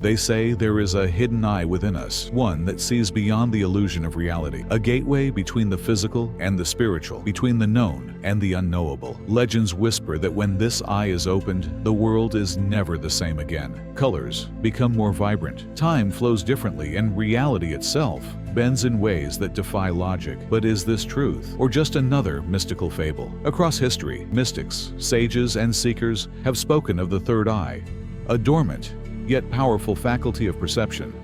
They say there is a hidden eye within us, one that sees beyond the illusion of reality, a gateway between the physical and the spiritual, between the known and the unknowable. Legends whisper that when this eye is opened, the world is never the same again. Colors become more vibrant, time flows differently, and reality itself bends in ways that defy logic. But is this truth, or just another mystical fable? Across history, mystics, sages, and seekers have spoken of the third eye, a dormant yet powerful faculty of perception,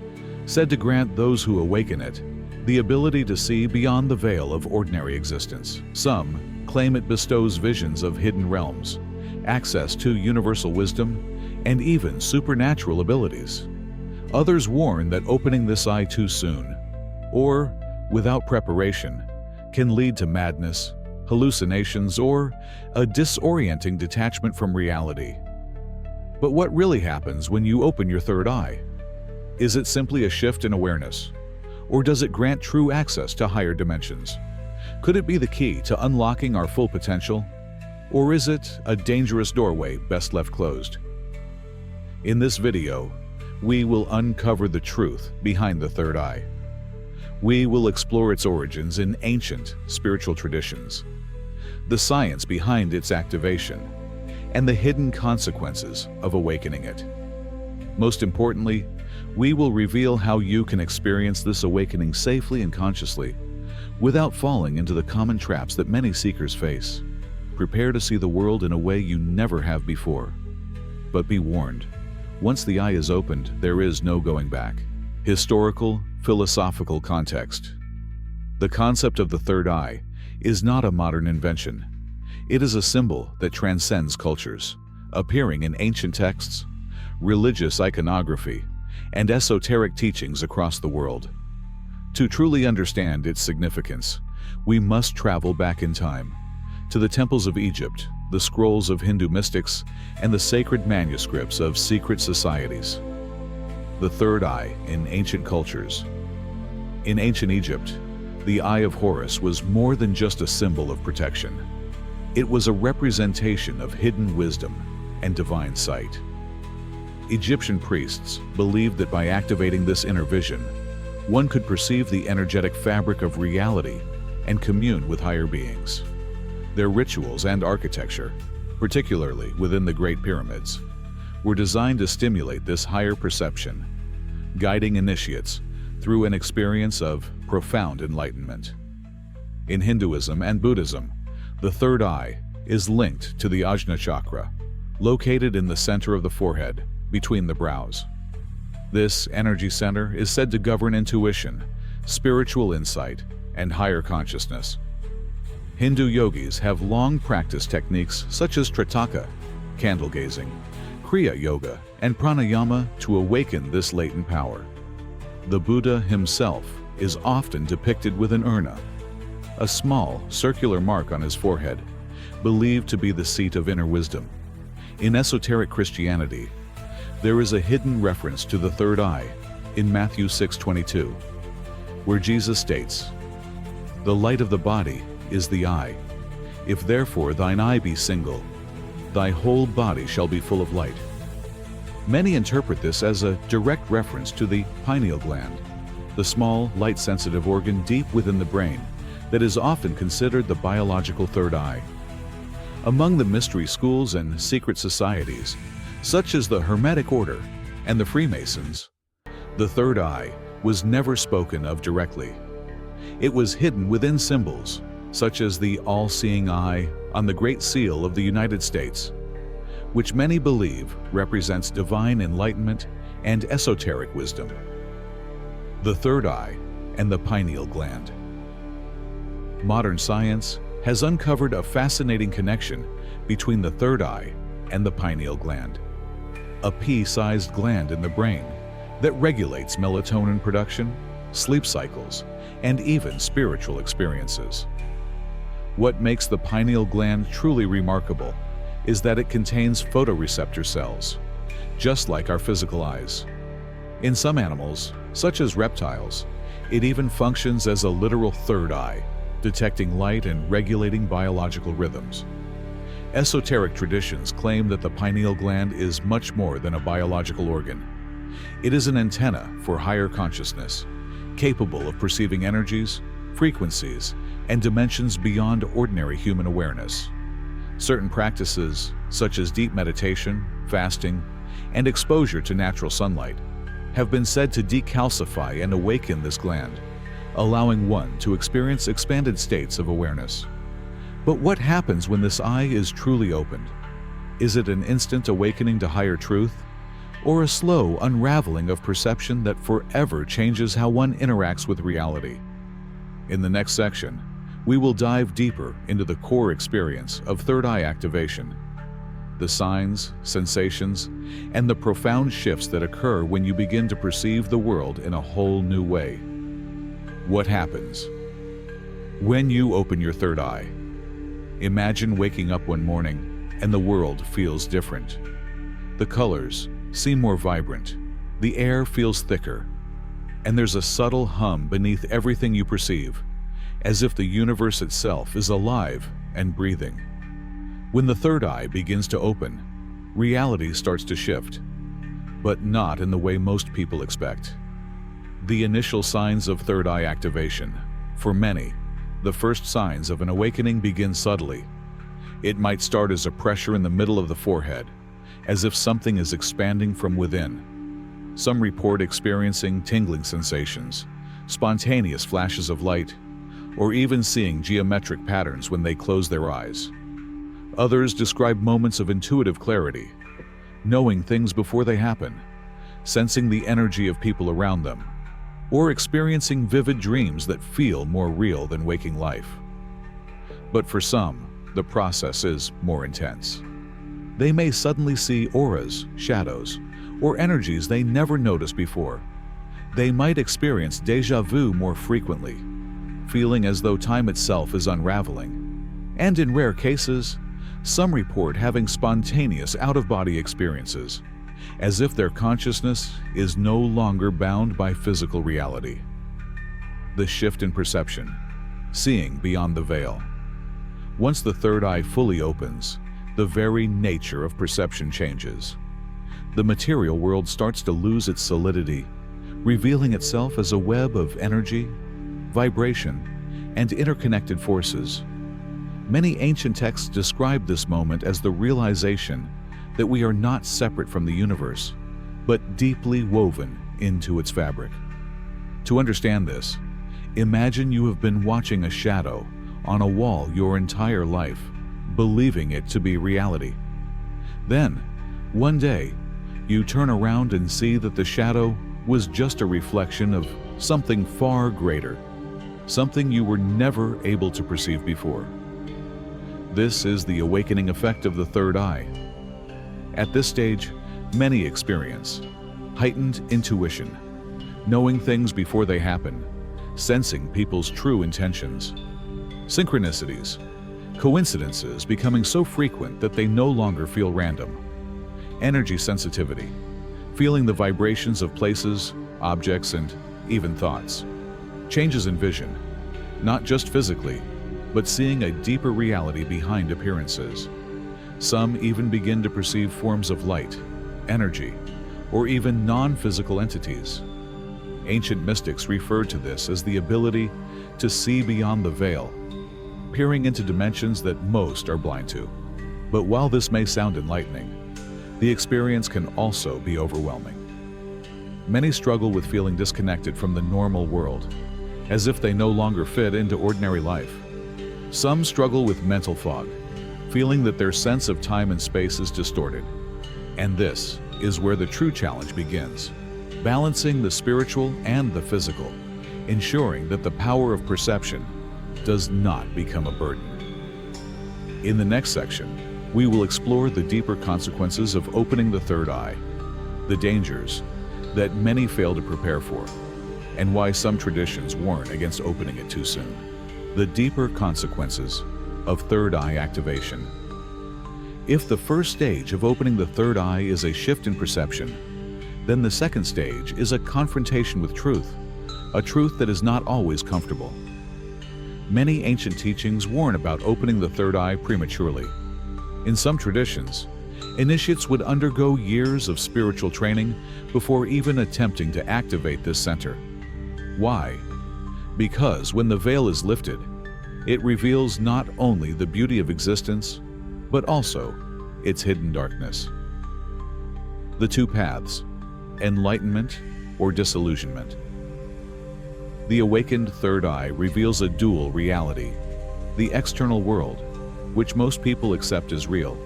said to grant those who awaken it the ability to see beyond the veil of ordinary existence. Some claim it bestows visions of hidden realms, access to universal wisdom, and even supernatural abilities. Others warn that opening this eye too soon, or without preparation, can lead to madness, hallucinations, or a disorienting detachment from reality. But what really happens when you open your third eye? Is it simply a shift in awareness? Or does it grant true access to higher dimensions? Could it be the key to unlocking our full potential? Or is it a dangerous doorway best left closed? In this video, we will uncover the truth behind the third eye. We will explore its origins in ancient spiritual traditions, the science behind its activation, and the hidden consequences of awakening it. Most importantly, we will reveal how you can experience this awakening safely and consciously, without falling into the common traps that many seekers face. Prepare to see the world in a way you never have before. But be warned, once the eye is opened, there is no going back. Historical, philosophical context. The concept of the third eye is not a modern invention. It is a symbol that transcends cultures, appearing in ancient texts, religious iconography, and esoteric teachings across the world. To truly understand its significance, we must travel back in time, to the temples of Egypt, the scrolls of Hindu mystics, and the sacred manuscripts of secret societies. The third eye in ancient cultures. In ancient Egypt, the Eye of Horus was more than just a symbol of protection. It was a representation of hidden wisdom and divine sight. Egyptian priests believed that by activating this inner vision, one could perceive the energetic fabric of reality and commune with higher beings. Their rituals and architecture, particularly within the Great Pyramids, were designed to stimulate this higher perception, guiding initiates through an experience of profound enlightenment. In Hinduism and Buddhism, the third eye is linked to the Ajna chakra, located in the center of the forehead, between the brows. This energy center is said to govern intuition, spiritual insight, and higher consciousness. Hindu yogis have long practiced techniques such as Tritaka, candle gazing, Kriya Yoga, and pranayama to awaken this latent power. The Buddha himself is often depicted with an urna, a small, circular mark on his forehead, believed to be the seat of inner wisdom. In esoteric Christianity, there is a hidden reference to the third eye in Matthew 6:22, where Jesus states, "The light of the body is the eye. If therefore thine eye be single, thy whole body shall be full of light." Many interpret this as a direct reference to the pineal gland, the small, light-sensitive organ deep within the brain that is often considered the biological third eye. Among the mystery schools and secret societies, such as the Hermetic Order and the Freemasons, the third eye was never spoken of directly. It was hidden within symbols, such as the all-seeing eye on the Great Seal of the United States, which many believe represents divine enlightenment and esoteric wisdom. The third eye and the pineal gland. Modern science has uncovered a fascinating connection between the third eye and the pineal gland, a pea-sized gland in the brain that regulates melatonin production, sleep cycles, and even spiritual experiences. What makes the pineal gland truly remarkable is that it contains photoreceptor cells, just like our physical eyes. In some animals, such as reptiles, it even functions as a literal third eye, detecting light and regulating biological rhythms. Esoteric traditions claim that the pineal gland is much more than a biological organ. It is an antenna for higher consciousness, capable of perceiving energies, frequencies, and dimensions beyond ordinary human awareness. Certain practices, such as deep meditation, fasting, and exposure to natural sunlight, have been said to decalcify and awaken this gland, allowing one to experience expanded states of awareness. But what happens when this eye is truly opened? Is it an instant awakening to higher truth, or a slow unraveling of perception that forever changes how one interacts with reality? In the next section, we will dive deeper into the core experience of third eye activation, the signs, sensations, and the profound shifts that occur when you begin to perceive the world in a whole new way. What happens when you open your third eye? Imagine waking up one morning and the world feels different. The colors seem more vibrant, the air feels thicker, and there's a subtle hum beneath everything you perceive, as if the universe itself is alive and breathing. When the third eye begins to open, reality starts to shift, but not in the way most people expect. The initial signs of third eye activation. For many, the first signs of an awakening begin subtly. It might start as a pressure in the middle of the forehead, as if something is expanding from within. Some report experiencing tingling sensations, spontaneous flashes of light, or even seeing geometric patterns when they close their eyes. Others describe moments of intuitive clarity, knowing things before they happen, sensing the energy of people around them, or experiencing vivid dreams that feel more real than waking life. But for some, the process is more intense. They may suddenly see auras, shadows, or energies they never noticed before. They might experience déjà vu more frequently, feeling as though time itself is unraveling. And in rare cases, some report having spontaneous out-of-body experiences, as if their consciousness is no longer bound by physical reality. The shift in perception, seeing beyond the veil. Once the third eye fully opens, the very nature of perception changes. The material world starts to lose its solidity, revealing itself as a web of energy, vibration, and interconnected forces. Many ancient texts describe this moment as the realization that we are not separate from the universe, but deeply woven into its fabric. To understand this, imagine you have been watching a shadow on a wall your entire life, believing it to be reality. Then, one day, you turn around and see that the shadow was just a reflection of something far greater, something you were never able to perceive before. This is the awakening effect of the third eye. At this stage, many experience heightened intuition, knowing things before they happen, sensing people's true intentions. Synchronicities, coincidences becoming so frequent that they no longer feel random. Energy sensitivity, feeling the vibrations of places, objects, and even thoughts. Changes in vision, not just physically, but seeing a deeper reality behind appearances. Some even begin to perceive forms of light, energy, or even non-physical entities. Ancient mystics referred to this as the ability to see beyond the veil, peering into dimensions that most are blind to. But while this may sound enlightening, the experience can also be overwhelming. Many struggle with feeling disconnected from the normal world, as if they no longer fit into ordinary life. Some struggle with mental fog, feeling that their sense of time and space is distorted. And this is where the true challenge begins, balancing the spiritual and the physical, ensuring that the power of perception does not become a burden. In the next section, we will explore the deeper consequences of opening the third eye, the dangers that many fail to prepare for, and why some traditions warn against opening it too soon. The deeper consequences of third eye activation. If the first stage of opening the third eye is a shift in perception, then the second stage is a confrontation with truth, a truth that is not always comfortable. Many ancient teachings warn about opening the third eye prematurely. In some traditions, Initiates would undergo years of spiritual training before even attempting to activate this center. Why? Because when the veil is lifted, it reveals not only the beauty of existence, but also its hidden darkness. The two paths, enlightenment or disillusionment. The awakened third eye reveals a dual reality: the external world, which most people accept as real,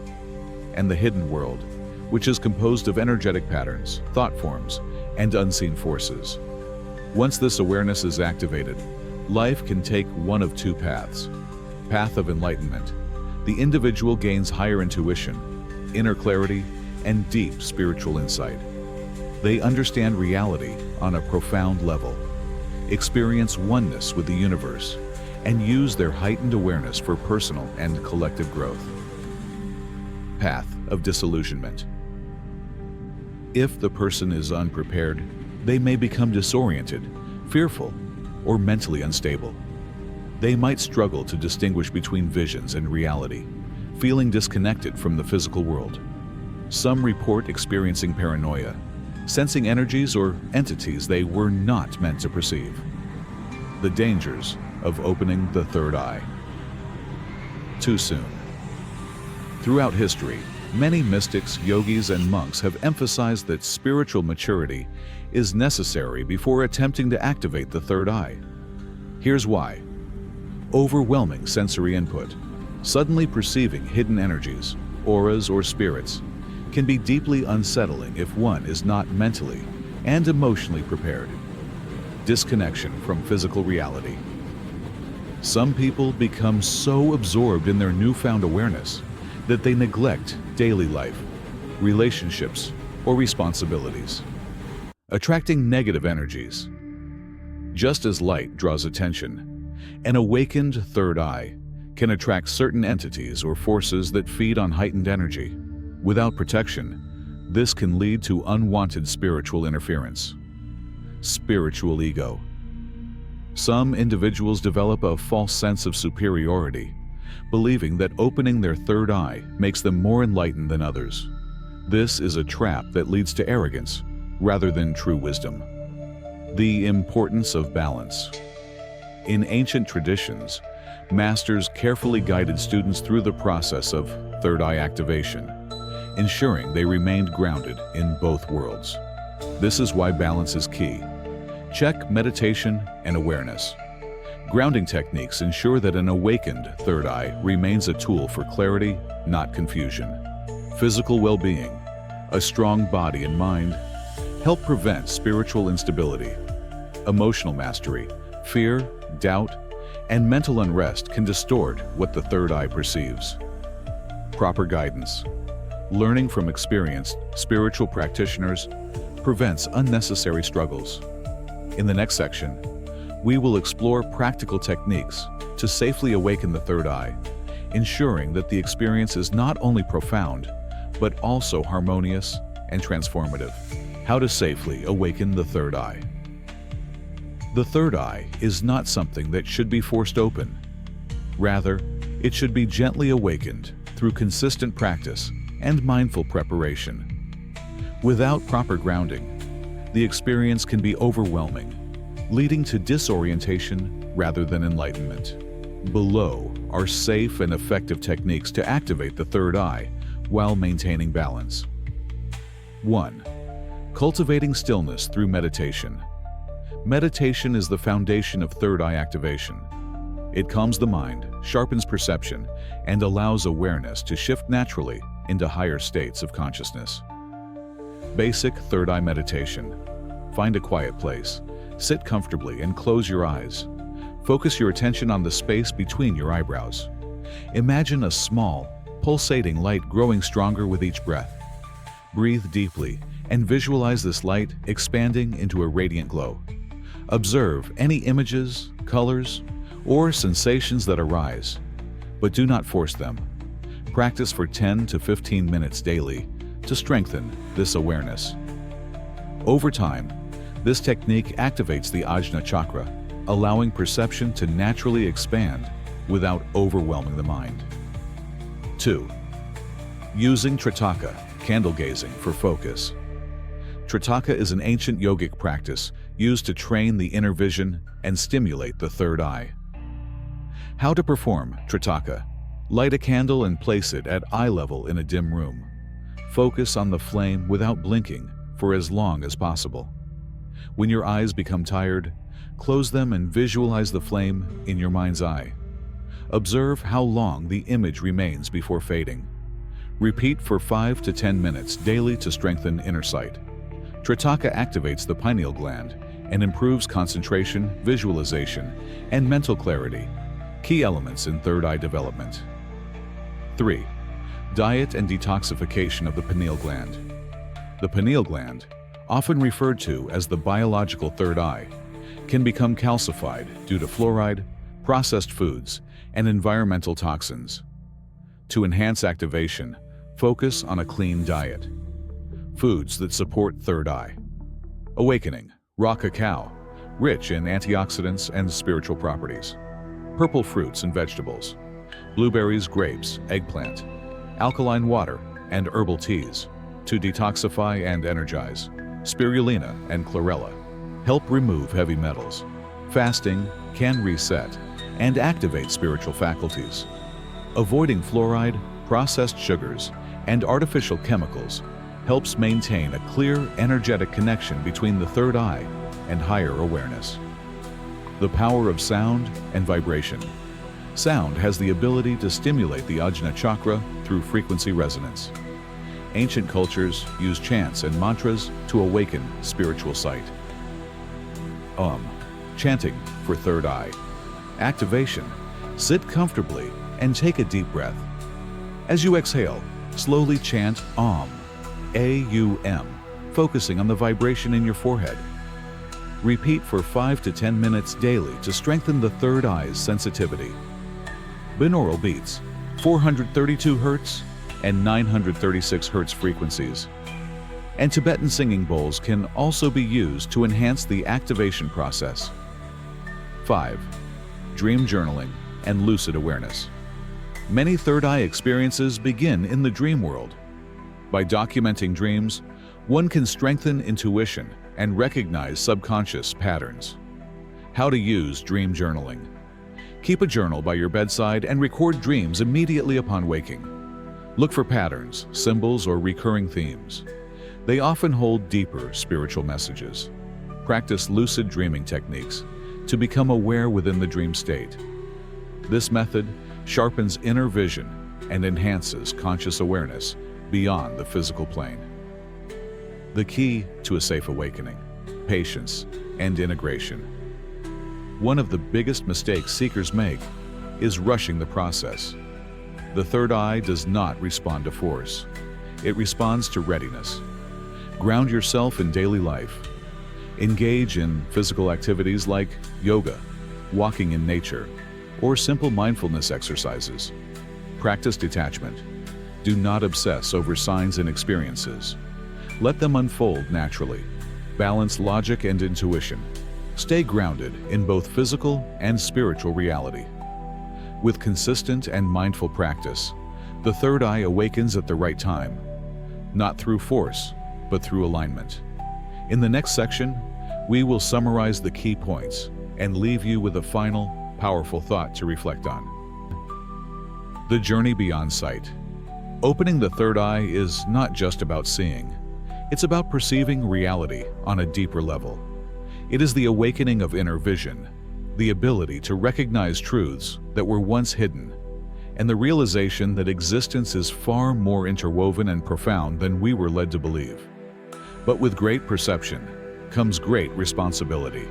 and the hidden world, which is composed of energetic patterns, thought forms, and unseen forces. Once this awareness is activated, life can take one of two paths. Path of enlightenment. The individual gains higher intuition, inner clarity, and deep spiritual insight. They understand reality on a profound level, experience oneness with the universe, and use their heightened awareness for personal and collective growth. Path of disillusionment. If the person is unprepared, they may become disoriented, fearful, or mentally unstable. They might struggle to distinguish between visions and reality, feeling disconnected from the physical world. Some report experiencing paranoia, sensing energies or entities they were not meant to perceive. The dangers of opening the third eye. Too soon. Throughout history, many mystics, yogis, and monks have emphasized that spiritual maturity is necessary before attempting to activate the third eye. Here's why. Overwhelming sensory input, suddenly perceiving hidden energies, auras, or spirits, can be deeply unsettling if one is not mentally and emotionally prepared. Disconnection from physical reality. Some people become so absorbed in their newfound awareness that they neglect daily life, relationships, or responsibilities, attracting negative energies. Just as light draws attention, an awakened third eye can attract certain entities or forces that feed on heightened energy. Without protection, this can lead to unwanted spiritual interference. Spiritual ego. Some individuals develop a false sense of superiority, believing that opening their third eye makes them more enlightened than others. This is a trap that leads to arrogance rather than true wisdom. The importance of balance. In ancient traditions, masters carefully guided students through the process of third eye activation, ensuring they remained grounded in both worlds. This is why balance is key. Check meditation and awareness. Grounding techniques ensure that an awakened third eye remains a tool for clarity, not confusion. Physical well-being, a strong body and mind, help prevent spiritual instability. Emotional mastery, fear, doubt, and mental unrest can distort what the third eye perceives. Proper guidance. Learning from experienced spiritual practitioners prevents unnecessary struggles. In the next section, we will explore practical techniques to safely awaken the third eye, ensuring that the experience is not only profound, but also harmonious and transformative. How to safely awaken the third eye. The third eye is not something that should be forced open. Rather, it should be gently awakened through consistent practice and mindful preparation. Without proper grounding, the experience can be overwhelming, leading to disorientation rather than enlightenment. Below are safe and effective techniques to activate the third eye while maintaining balance. 1. Cultivating stillness through meditation. Meditation is the foundation of third eye activation. It calms the mind, sharpens perception, and allows awareness to shift naturally into higher states of consciousness. Basic third eye meditation. Find a quiet place, sit comfortably, and close your eyes. Focus your attention on the space between your eyebrows. Imagine a small, pulsating light growing stronger with each breath. Breathe deeply and visualize this light expanding into a radiant glow. Observe any images, colors, or sensations that arise, but do not force them. Practice for 10 to 15 minutes daily to strengthen this awareness. Over time, this technique activates the Ajna chakra, allowing perception to naturally expand without overwhelming the mind. 2. Using Tritaka, candle gazing, for focus. Tritaka is an ancient yogic practice used to train the inner vision and stimulate the third eye. How to perform Tritaka. Light a candle and place it at eye level in a dim room. Focus on the flame without blinking for as long as possible. When your eyes become tired, close them and visualize the flame in your mind's eye. Observe how long the image remains before fading. Repeat for 5 to 10 minutes daily to strengthen inner sight. Tritaka activates the pineal gland and improves concentration, visualization, and mental clarity, key elements in third eye development. 3. Diet and detoxification of the pineal gland. The pineal gland, often referred to as the biological third eye, can become calcified due to fluoride, processed foods, and environmental toxins. To enhance activation, focus on a clean diet. Foods that support third eye. Awakening, raw cacao, rich in antioxidants and spiritual properties. Purple fruits and vegetables. Blueberries, grapes, eggplant. Alkaline water and herbal teas to detoxify and energize. Spirulina and chlorella help remove heavy metals. Fasting can reset and activate spiritual faculties. Avoiding fluoride, processed sugars, and artificial chemicals helps maintain a clear, energetic connection between the third eye and higher awareness. The power of sound and vibration. Sound has the ability to stimulate the Ajna chakra through frequency resonance. Ancient cultures use chants and mantras to awaken spiritual sight. Chanting for third eye. Activation. Sit comfortably and take a deep breath. As you exhale, slowly chant Om, A-U-M, focusing on the vibration in your forehead. Repeat for 5 to 10 minutes daily to strengthen the third eye's sensitivity. Binaural beats, 432 Hz and 936 Hz frequencies. And Tibetan singing bowls can also be used to enhance the activation process. 5. Dream journaling and lucid awareness. Many third eye experiences begin in the dream world. By documenting dreams, one can strengthen intuition and recognize subconscious patterns. How to use dream journaling. Keep a journal by your bedside and record dreams immediately upon waking. Look for patterns, symbols, or recurring themes. They often hold deeper spiritual messages. Practice lucid dreaming techniques to become aware within the dream state. This method sharpens inner vision and enhances conscious awareness beyond the physical plane. The key to a safe awakening: patience and integration. One of the biggest mistakes seekers make is rushing the process. The third eye does not respond to force. It responds to readiness. Ground yourself in daily life. Engage in physical activities like yoga, walking in nature, or simple mindfulness exercises. Practice detachment. Do not obsess over signs and experiences. Let them unfold naturally. Balance logic and intuition. Stay grounded in both physical and spiritual reality. With consistent and mindful practice, the third eye awakens at the right time, not through force, but through alignment. In the next section, we will summarize the key points and leave you with a final, powerful thought to reflect on. The journey beyond sight. Opening the third eye is not just about seeing. It's about perceiving reality on a deeper level. It is the awakening of inner vision, the ability to recognize truths that were once hidden, and the realization that existence is far more interwoven and profound than we were led to believe. But with great perception comes great responsibility.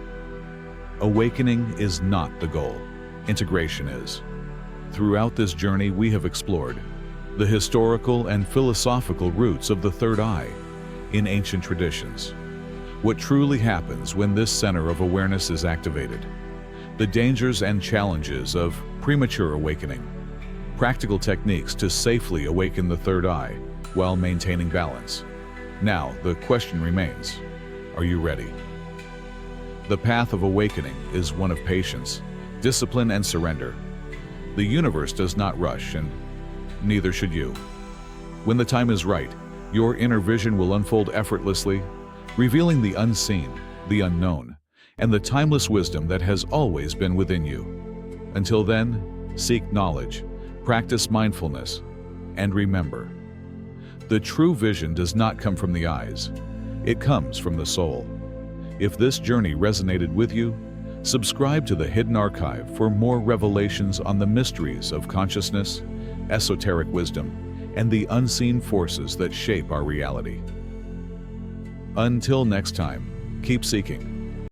Awakening is not the goal. Integration is. Throughout this journey, we have explored the historical and philosophical roots of the third eye in ancient traditions, what truly happens when this center of awareness is activated, the dangers and challenges of premature awakening, practical techniques to safely awaken the third eye while maintaining balance. Now, the question remains, are you ready? The path of awakening is one of patience, discipline, and surrender. The universe does not rush, and neither should you. When the time is right, your inner vision will unfold effortlessly, revealing the unseen, the unknown, and the timeless wisdom that has always been within you. Until then, seek knowledge, practice mindfulness, and remember, the true vision does not come from the eyes. It comes from the soul. If this journey resonated with you, subscribe to the Hidden Archive for more revelations on the mysteries of consciousness, esoteric wisdom, and the unseen forces that shape our reality. Until next time, keep seeking.